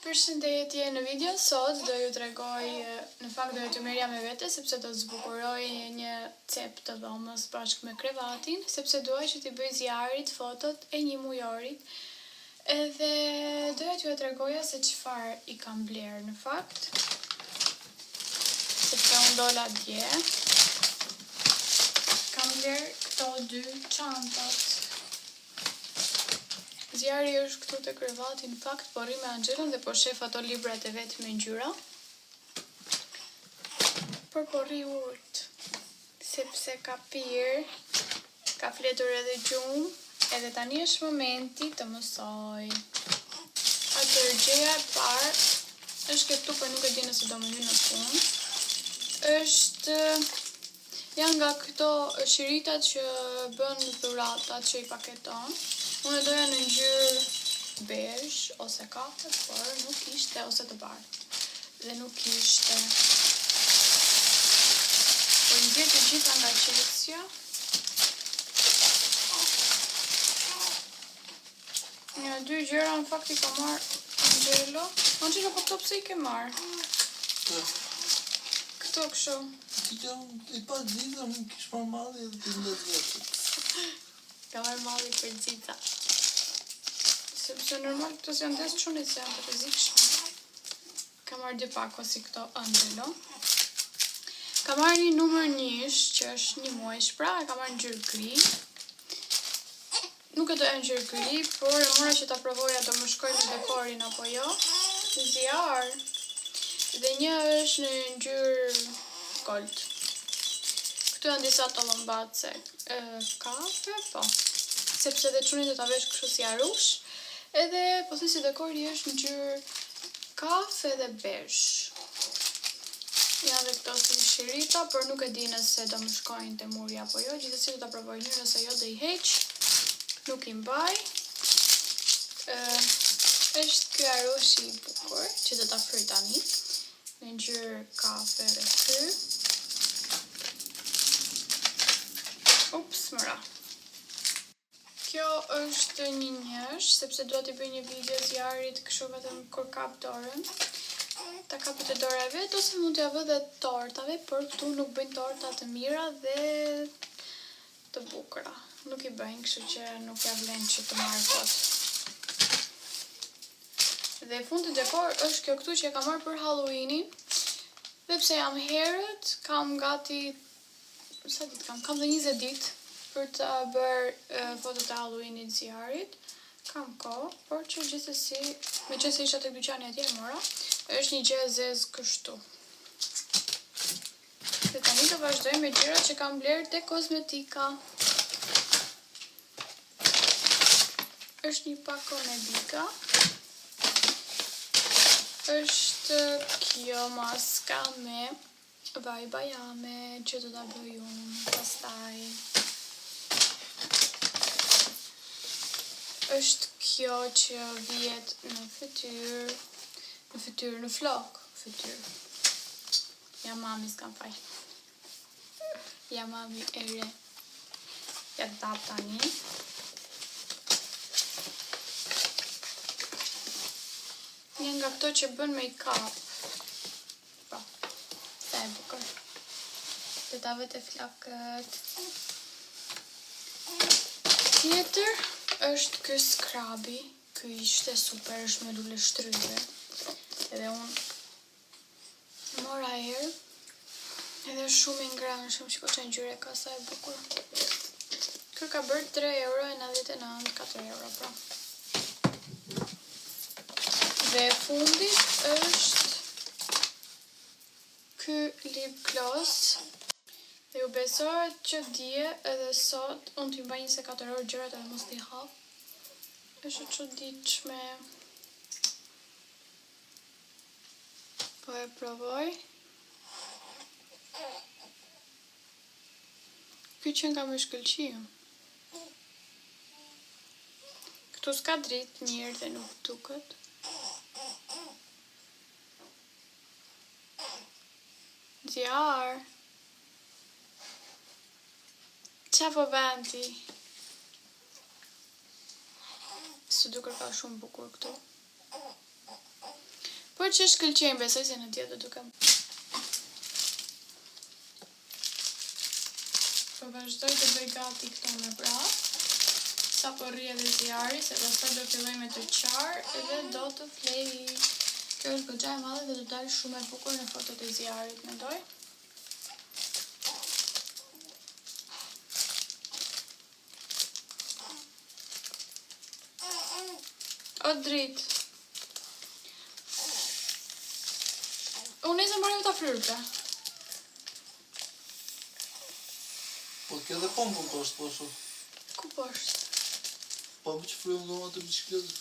Përshëndetje, në video sot do ju tregoj, në fakt do ju të merja me vete, sepse do të zbukuroj një cep të dhomës bashkë me krevatin, sepse duaj që t'i bëj zjarit fotot e një mujorit, edhe doja t'ju tregoja se çfarë i kam bler në fakt, sepse unë dola dje, kam bler këto dy çantat. Zjari është këtu te krevati, në fakt po rri me Anxhelën dhe po shef ato librat e vet me ngjyra. Por po rri urt, sepse ka pirë, ka fletur edhe gjumë, edhe tani është momenti të mësoj. Atëherë gjëja e parë është këtu, por nuk e di nëse do më hyj në punë. Janë nga këto shiritat që bën dhuratat që i paketon. Unë doja në ngjyrë bezh ose kafe, por nuk ishte, ose të bardhë. Dhe nuk ishte. Po i bie të gjitha nga qesja. Një dy gjëra në fakt i ka marrë Anxhelo. Anxhelo, po këto pse i ke marrë? Këto kështu. I pa gjitha, më kish marrë malli edhe t'i ndet vetët. Ka marrë malli për gjitha. Sepse normal këto si janë des çunit, se janë të rrezikshme. Ka marrë dy pako si këto Anxhelo. Ka marrë një numër 1, që është një muajsh, pra e ka marrë ngjyrë gri. Nuk e doja ngjyrë gri, por e mora që ta provoja do më shkoj në dekorin apo jo. Zjar. Dhe një është në ngjyrë gold. Këtu janë disa tollombace kafe, po. Sepse dhe çunit do ta vesh kështu si arush. Edhe po thjesht si dekori është ngjyrë kafe dhe bezh. Janë dhe këto si shirita, por nuk e di nëse do më shkojnë te muri apo jo. Gjithsesi do ta provoj një, nëse jo do i heq. Nuk i mbaj. Është ky arush i bukur që do ta fryj tani. Në ngjyrë kafe dhe ky. Ups, mëra. Kjo është një njësh, sepse dua t'i bëj një video zjarit kështu vetëm kur kap dorën. Ta kapet e dora e vet, ose mund t'ja vë dhe tortave, por këtu nuk bëjnë torta të mira dhe të bukura. Nuk i bëjnë, kështu që nuk ja vlen që të marrë kot. Dhe fundi dekor është kjo këtu që e kam marrë për Halloweenin. Dhe pse jam herët, kam gati, sa ditë kam dhe 20 ditë për të bërë fotot e Halloweenit zjarit. Kam kohë, por që gjithsesi, meqense isha tek dyqani atje e mora, është një gjë e zezë kështu. Dhe tani do vazhdoj me gjërat që kam bler te kozmetika. Është një pako Medica. Është kjo maska me vaj bajame që do ta bëj unë pastaj. Është kjo që vjet në fytyrë, në flok, fytyrë. Ja mami s'kam faj. Ja mami e re. Ja dap tani. Një nga këto që bën make-up. Po, sa e bukur. Dhe ta vete flakët. Tjetër është ky skrabi. Ky ishte super, është me lule shtryve. Edhe unë mora herë. Edhe shumë i ngrënshëm, shiko çfarë ngjyre ka, sa e bukur. Ky ka bërë 3,99 €, 4 € pra. Dhe fundit është ky lip gloss. Dhe ju besohet që dje edhe sot unë t'i mbaj 24 orë gjërat edhe mos t'i hap. Është e çuditshme. Po e provoj. Ky që nga më shkëlqiju. Këtu s'ka dritë mirë dhe nuk duket. Zjar. Qa po bën ti? Së duker ka shumë bukur këtu. Por që shkëlqejnë, besoj se në tjetër duke. Po vazhdoj të bëj gati këto me vrap. Sa po rri edhe zjarri, se pastaj do filloj me të qarë edhe do të flej. Kjo është goxha e madhe dhe do dalë shumë e bukur në fotot e zjarrit, mendoj. O dritë. Unë nisëm marrë ta fryrë. Po ke dhe pompën poshtë, po shoh. Ku poshtë? Po më që frym goma të bicikletës.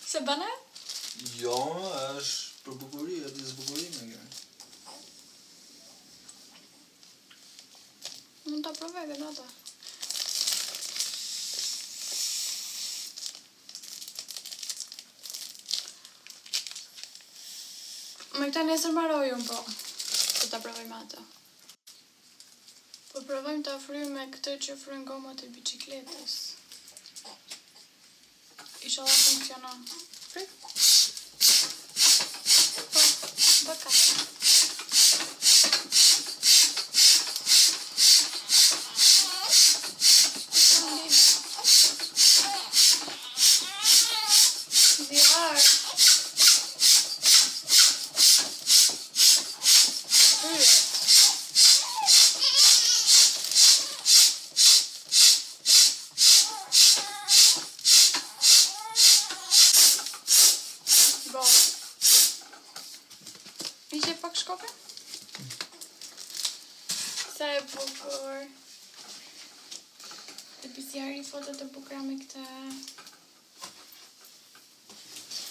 Se bane? Jo, është për bukuri, atë zbukurime kjo. Mund ta provoj vetë ata. Me këta nesër marroj unë, po. Po ta provoj me ata. Po provojmë ta fryjmë me këtë që fryn gomat e bicikletës. Inshallah funksionon. Fryj. Po, bëka. Zjarr. Ishe pak shkope? Sa e bukur. Të bisjari fotot e bukra me këta.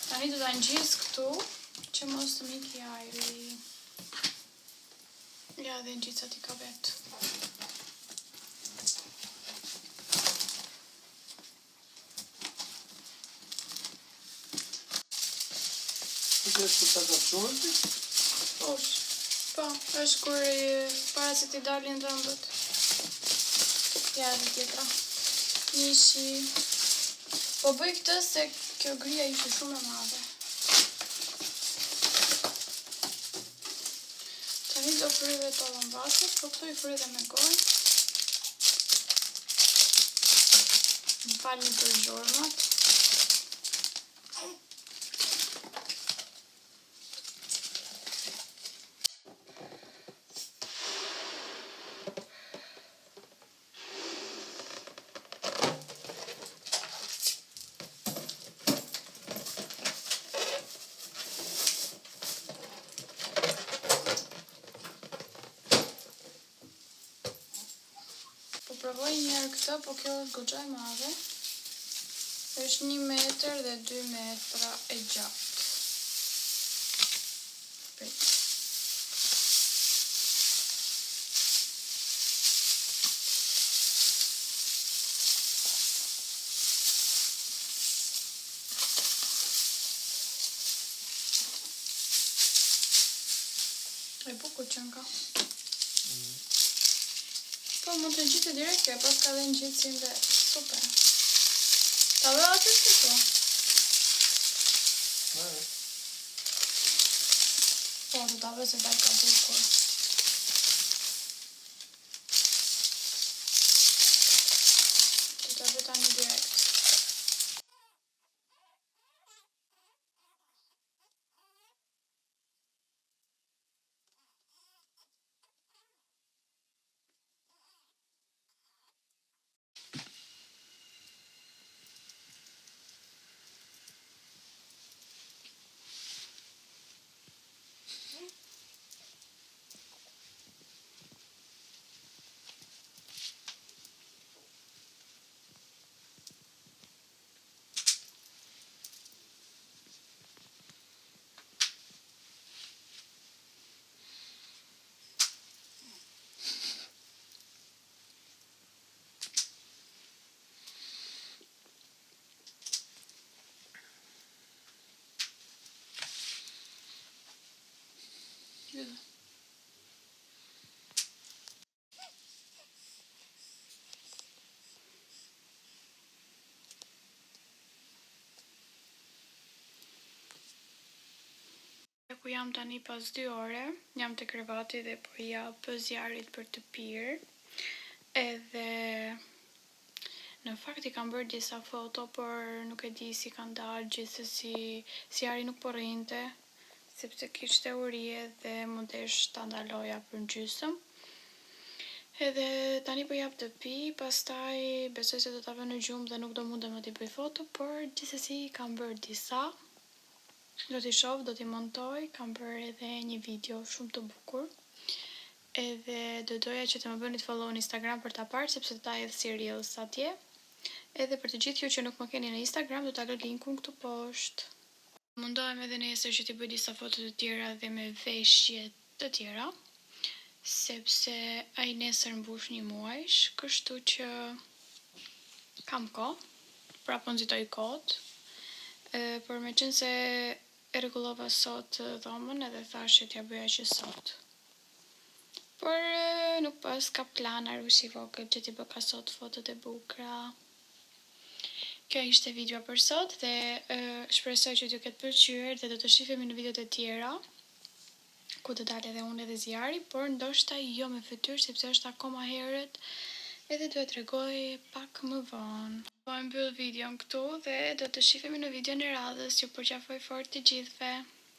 Tani do ta ngjis këtu që mos të miki ajri. Ja, dhe ngjisa ti ka vetë. Kjo është për ta kapshuar ti? Osh, po, është kur para se t'i dalin dhëmbët. Ja, dhe tjetra. Nishi. Po bëj këtë se kjo grija ishte shumë e madhe. Tani do fryj dhe to lëmbaset, po këto i fryj dhe me gojë. Më falni për zhurmat. Provoj njerë këtë, po kjo është goxha e madhe. Është 1 metër dhe 2 metra e gjatë. Prit. E bukur që nga. Po, mund të ngjite direkt kjo, pas ka dhe ngjitsin dhe super. Ta dhe aty si po? Po, të ta dhe se taj ka bukur. Të ta dhe tani direkt. Good. ku jam tani pas 2 ore, jam te krevati dhe po jap zjarit për të pirë. Edhe në fakt i kam bërë disa foto, por nuk e di si kanë dalë, gjithsesi zjari nuk po rrinte, sepse kishte uri dhe më desh ta ndaloja për gjysmë. Edhe tani po jap të pi, pastaj besoj se do ta vë në gjumë dhe nuk do mundem t'i bëj foto, por gjithsesi kam bërë disa. Do t'i shoh, do t'i montoj, kam bërë edhe një video shumë të bukur. Edhe do doja që të më bëni të follow në Instagram për ta parë, sepse do ta hedh si reels atje. Edhe për të gjithë ju që nuk më keni në Instagram, do ta lë linkun këtu poshtë. Mundohem edhe nesër që t'i bëj disa foto të tjera dhe me veshje të tjera, sepse ai nesër mbush 1 muajsh, kështu që kam kohë, pra po nxitoj kot. Por me qenë se e rregullova sot dhomën edhe thash që t'ja bëja që sot. Por nuk pas ka plan Arusi vogël që t'i bëka sot fotot e bukra. Kjo ishte video për sot dhe shpresoj që t'ju ketë pëlqyer dhe do të shihemi në videot e tjera, ku do dalë edhe unë edhe zjari, por ndoshta jo me fytyrë sepse është akoma herët edhe do e tregoj pak më vonë. Po e mbyll videon këtu dhe do të shihemi në videon e radhës. Ju përqafoj fort të gjithëve.